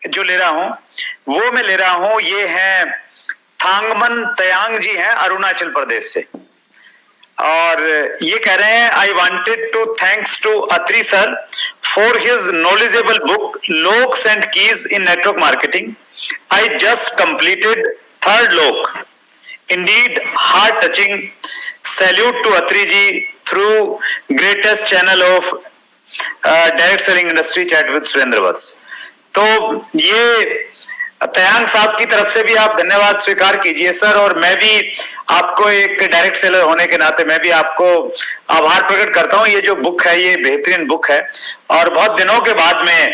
जो ले रहा हूं वो मैं ले रहा हूं, ये है थांगमन तयांग जी हैं अरुणाचल प्रदेश से, और ये कह रहे हैं I wanted to thanks to Atri sir for his knowledgeable book locks and keys in network marketing. I just completed third lock, indeed heart touching, salute to Atri ji through greatest channel of direct selling industry chat with Surendra Vats. तो ये तयांग साहब की तरफ से भी आप धन्यवाद स्वीकार कीजिए सर, और मैं भी आपको एक डायरेक्ट सेलर होने के नाते मैं भी आपको आभार प्रकट करता हूं। ये जो बुक है ये बेहतरीन बुक है, और बहुत दिनों के बाद में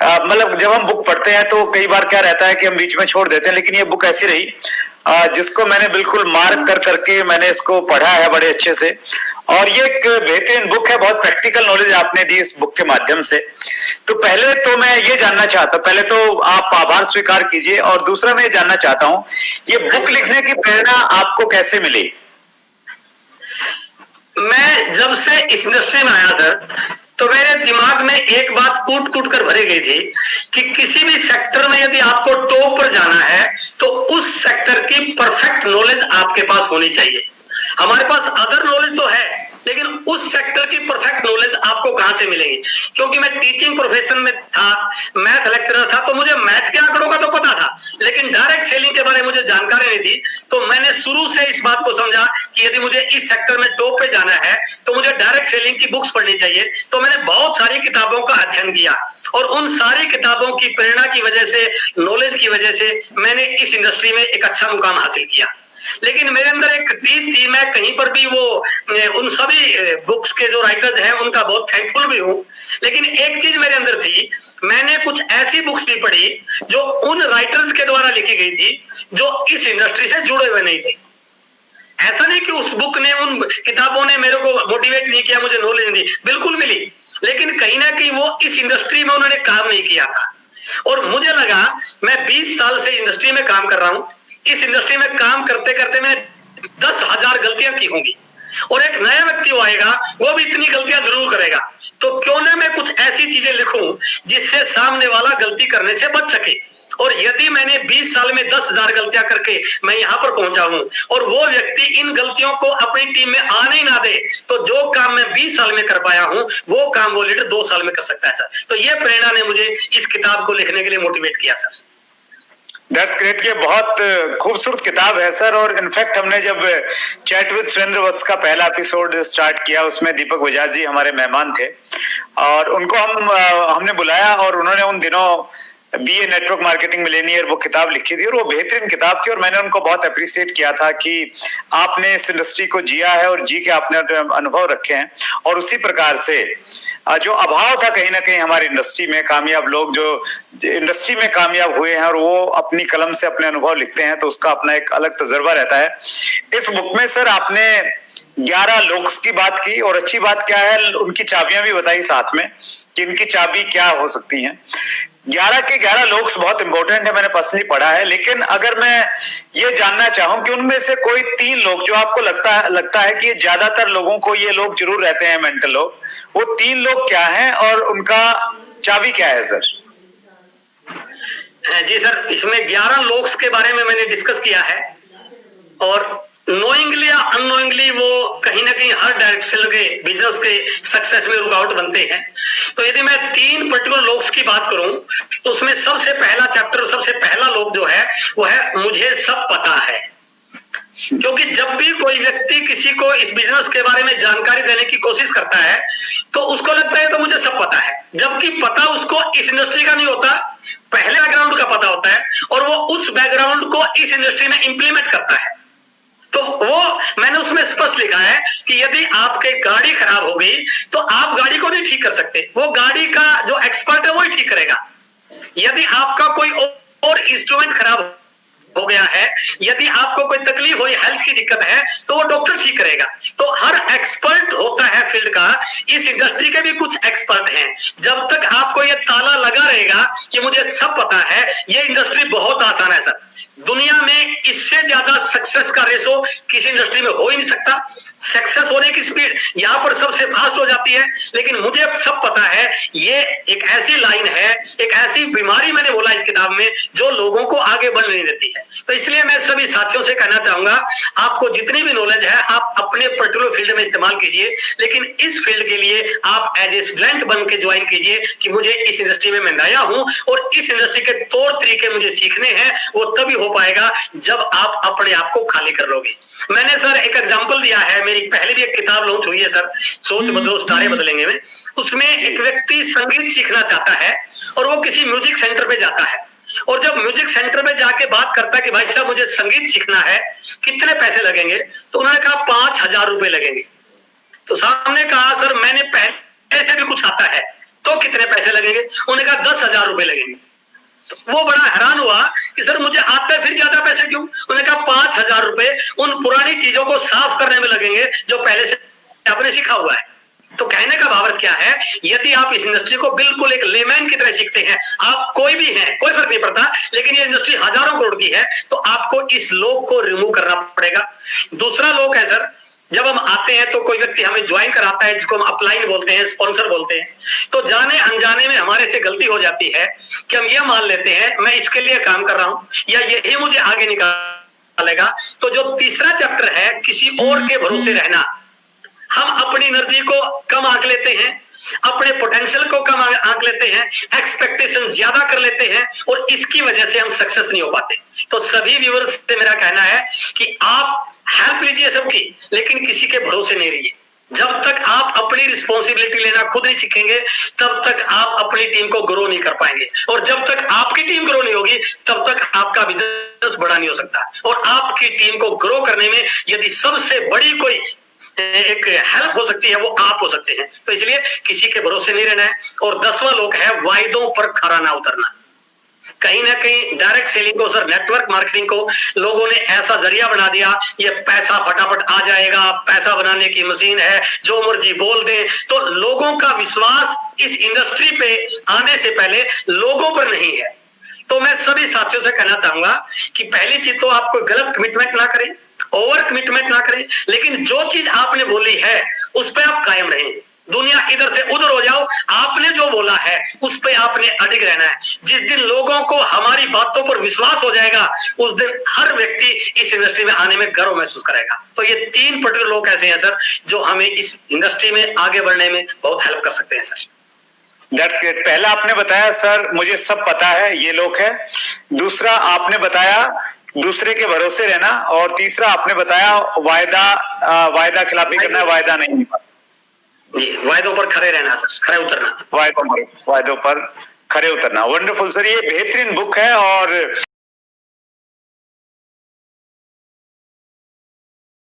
मतलब जब हम बुक पढ़ते हैं तो कई बार क्या रहता है कि हम बीच में छोड़ देते हैं, लेकिन ये बुक ऐसी रही जिसको मैंने बिल्कुल मार्क कर करके मैंने इसको पढ़ा है बड़े अच्छे से, और ये एक बेहतरीन बुक है, बहुत प्रैक्टिकल नॉलेज आपने दी इस बुक के माध्यम से। तो पहले तो मैं ये जानना चाहता हूं, पहले तो आप आभार स्वीकार कीजिए, और दूसरा मैं ये जानना चाहता हूं ये बुक लिखने की प्रेरणा आपको कैसे मिली? मैं जब से इस इंडस्ट्री में आया सर, तो मेरे दिमाग में एक बात कूट कूट कर भरी गई थी कि किसी भी सेक्टर में यदि आपको टॉप पर जाना है तो उस सेक्टर की परफेक्ट नॉलेज आपके पास होनी चाहिए। हमारे पास अदर नॉलेज तो है, लेकिन उस सेक्टर की परफेक्ट नॉलेज आपको कहां से मिलेगी? क्योंकि मैं टीचिंग प्रोफेशन में था, मैथ लेक्चरर था, तो मुझे मैथ के आंकड़ों का तो पता था, लेकिन डायरेक्ट सेलिंग के बारे में मुझे जानकारी नहीं थी। तो मैंने शुरू से इस बात को समझा कि यदि मुझे इस सेक्टर में टॉप पे जाना है तो मुझे डायरेक्ट सेलिंग की बुक्स पढ़नी चाहिए। तो मैंने बहुत सारी किताबों का अध्ययन किया, और उन सारी किताबों की प्रेरणा की वजह से, नॉलेज की वजह से मैंने इस इंडस्ट्री में एक अच्छा मुकाम हासिल किया। लेकिन मेरे अंदर एक टीस थी, मैं कहीं पर भी वो उन सभी बुक्स के जो राइटर्स हैं उनका बहुत थैंकफुल भी हूं, लेकिन एक चीज मेरे अंदर थी, मैंने कुछ ऐसी बुक्स भी पढ़ी जो उन राइटर्स के द्वारा लिखी गई थी जो इस इंडस्ट्री से जुड़े हुए नहीं थे। ऐसा नहीं कि उस बुक ने, उन किताबों ने मेरे को मोटिवेट नहीं किया, मुझे नॉलेज नहीं, बिल्कुल मिली, लेकिन कहीं ना कहीं वो इस इंडस्ट्री में उन्होंने काम नहीं किया था। और मुझे लगा, मैं 20 साल से इंडस्ट्री में काम कर रहा हूं, इस इंडस्ट्री में काम करते करते मैंने 10,000 गलतियां की होंगी, और एक नया व्यक्ति वो आएगा वो भी इतनी गलतियां जरूर करेगा। तो क्यों ना मैं कुछ ऐसी चीजें लिखूं जिससे सामने वाला गलती करने से बच सके। और यदि मैंने 20 साल में 10,000 गलतियां करके मैं यहां पर पहुंचा हूं, और वो व्यक्ति इन गलतियों को अपनी टीम में आने ही ना दे, तो जो काम मैं 20 साल में कर पाया हूं वो काम वो लीडर 2 साल में कर सकता है सर। तो ये प्रेरणा ने मुझे इस किताब को लिखने के लिए मोटिवेट किया सर। That's great. ये बहुत खूबसूरत किताब है सर, और इनफैक्ट हमने जब चैट विद सुरेंद्र वत्स का पहला एपिसोड स्टार्ट किया उसमें दीपक बजाज जी हमारे मेहमान थे, और उनको हमने बुलाया, और उन्होंने उन दिनों बीए नेटवर्क मार्केटिंग मिलेनियर वो किताब लिखी थी, और वो बेहतरीन किताब थी, और मैंने उनको बहुत अप्रिशिएट किया था कि आपने इस इंडस्ट्री को जिया है और जी के आपने अनुभव रखे हैं, और उसी प्रकार से जो अभाव था कहीं ना कहीं हमारी इंडस्ट्री में, कामयाब लोग जो इंडस्ट्री में कामयाब हुए हैं और वो अपनी कलम से अपने अनुभव लिखते हैं, तो उसका अपना एक अलग तजुर्बा रहता है। इस बुक में सर आपने 11 लॉक्स की बात की, और अच्छी बात क्या है उनकी चाबियां भी बताई साथ में कि इनकी चाबी क्या हो सकती है। 11 के 11 लॉक्स बहुत इंपॉर्टेंट है, मैंने पर्सनली पढ़ा है, लेकिन अगर मैं ये जानना चाहूं कि उनमें से कोई 3 लोग जो आपको लगता है कि ज्यादातर लोगों को ये लोग जरूर रहते हैं मेंटल लोग, वो 3 लोग क्या हैं और उनका चाबी क्या है सर? जी सर, इसमें 11 लॉक्स के बारे में मैंने डिस्कस किया है, और नोइंगली या अननोइंगली वो कहीं ना कहीं हर डायरेक्ट सेलर के बिजनेस के सक्सेस में रुकावट बनते हैं। तो यदि मैं 3 पर्टिकुलर लॉक्स की बात करूं तो उसमें सबसे पहला चैप्टर, सबसे पहला लॉक जो है वो है मुझे सब पता है। क्योंकि जब भी कोई व्यक्ति किसी को इस बिजनेस के बारे में जानकारी देने की कोशिश करता है तो उसको लगता है तो मुझे सब पता है, जबकि पता उसको इस इंडस्ट्री का नहीं होता, पहले बैकग्राउंड का पता होता है, और वो उस बैकग्राउंड को इस इंडस्ट्री में इंप्लीमेंट करता है। तो वो मैंने उसमें स्पष्ट लिखा है कि यदि आपकी गाड़ी खराब हो गई तो आप गाड़ी को नहीं ठीक कर सकते, वो गाड़ी का जो एक्सपर्ट है वो ही ठीक करेगा। यदि आपका कोई और इंस्ट्रूमेंट खराब हो गया है, यदि आपको कोई तकलीफ हुई, हेल्थ की दिक्कत है, तो वो डॉक्टर ठीक करेगा। तो हर एक्सपर्ट होता है फील्ड का, इस इंडस्ट्री के भी कुछ एक्सपर्ट हैं। जब तक आपको ये ताला लगा रहेगा कि मुझे सब पता है, ये इंडस्ट्री बहुत आसान है सर। दुनिया में इससे ज्यादा सक्सेस का रेशो किसी इंडस्ट्री में हो ही नहीं सकता। सक्सेस होने की स्पीड यहाँ पर सबसे फास्ट हो जाती है। लेकिन मुझे सब पता है ये एक ऐसी लाइन है, एक ऐसी बीमारी मैंने बोला इस किताब में जो लोगों को आगे बढ़ने नहीं देती है। तो इसलिए मैं सभी साथियों से कहना चाहूंगा, आपको जितनी भी नॉलेज है आप अपने पर्टिकुलर फील्ड में इस्तेमाल कीजिए, लेकिन इस फील्ड के लिए आप एज ए स्टूडेंट बन के ज्वाइन कीजिए कि मुझे इस इंडस्ट्री में मैं नया हूं और इस इंडस्ट्री के तौर तरीके मुझे सीखने हैं। वो तभी हो पाएगा जब आप अपने आप को खाली कर लोगे। मैंने सर एक एग्जांपल दिया है, मेरी पहले भी एक किताब लॉन्च हुई है सर, सोच बदलो सितारे बदलेंगे में। उसमें एक व्यक्ति संगीत सीखना चाहता है और वो किसी म्यूजिक सेंटर पे जाता है, और जब म्यूजिक सेंटर में जाके बात करता है कि भाई साहब मुझे संगीत सीखना है, कितने पैसे लगेंगे, तो उन्होंने कहा 5,000 रुपए लगेंगे। तो सामने कहा सर मैंने पहले से भी कुछ आता है, तो कितने पैसे लगेंगे? उन्होंने कहा 10,000 रुपए लगेंगे। तो वो बड़ा हैरान हुआ कि सर मुझे आता है फिर ज्यादा पैसे क्यों? उन्होंने कहा 5,000 रुपए उन पुरानी चीजों को साफ करने में लगेंगे जो पहले से आपने सीखा हुआ है। तो कहने का भाव क्या है, यदि आप इस इंडस्ट्री को बिल्कुल एक लेमैन की तरह सीखते हैं, आप कोई भी हैं, कोई फर्क नहीं पड़ता, लेकिन ये इंडस्ट्री हजारों करोड़ की है, तो आपको इस लोग को रिमूव करना पड़ेगा। दूसरा लोग है सर, जब हम आते हैं तो कोई व्यक्ति हमें ज्वाइन कराता है, जिसको हम अपलाइन बोलते हैं, स्पॉन्सर बोलते हैं, तो जाने अनजाने में हमारे से गलती हो जाती है कि हम ये मान लेते हैं मैं इसके लिए काम कर रहा हूं या यही मुझे आगे निकालेगा। तो जो तीसरा चैप्टर है, किसी और के भरोसे रहना, हम अपनी एनर्जी को कम आंक लेते हैं, अपने पोटेंशियल को कम आंक लेते हैं, एक्सपेक्टेशन ज्यादा कर लेते हैं, और इसकी वजह से हम सक्सेस नहीं हो पाते। तो सभी व्यूअर्स से मेरा कहना है कि आप हेल्प लीजिए सबकी, लेकिन किसी के भरोसे नहीं रहिए। जब तक आप अपनी रिस्पॉन्सिबिलिटी लेना खुद नहीं सीखेंगे, तब तक आप अपनी टीम को ग्रो नहीं कर पाएंगे, और जब तक आपकी टीम ग्रो नहीं होगी, तब तक आपका बिजनेस बड़ा नहीं हो सकता। और आपकी टीम को ग्रो करने में यदि सबसे बड़ी कोई एक हेल्प हो सकती है, वो आप हो सकते हैं। तो इसलिए किसी के भरोसे नहीं रहना है। और 10वां लोग है वायदों पर खरा ना उतरना। कहीं ना कहीं डायरेक्ट सेलिंग को सर, नेटवर्क मार्केटिंग को लोगों ने ऐसा जरिया बना दिया, ये पैसा फटाफट आ जाएगा, पैसा बनाने की मशीन है, जो मर्जी बोल दे। तो लोगों का विश्वास इस इंडस्ट्री पे आने से पहले लोगों पर नहीं है। तो मैं सभी साथियों से कहना चाहूंगा कि पहली चीज तो आप कोई गलत कमिटमेंट ना करें, ओवर कमिटमेंट ना करें, लेकिन जो चीज आपने बोली है उस पर आप कायम रहें। दुनिया इधर से उधर हो जाओ, आपने जो बोला है उस पे आपने अडिग रहना है। जिस दिन लोगों को हमारी बातों पर विश्वास हो जाएगा, उस दिन हर व्यक्ति इस इंडस्ट्री में आने में गर्व महसूस करेगा। तो ये 3 पर्टिकुलर लोग ऐसे हैं सर, जो हमें इस इंडस्ट्री में आगे बढ़ने में बहुत हेल्प कर सकते हैं सर। That's great. पहला आपने बताया सर मुझे सब पता है, ये लोग है। दूसरा आपने बताया दूसरे के भरोसे रहना, और तीसरा आपने बताया वायदा खिलाफी करना, वायदा नहीं, जी वायदों पर खड़े रहना सर, खड़े उतरना, वायदों पर खड़े उतरना। वंडरफुल सर, ये बेहतरीन बुक है। और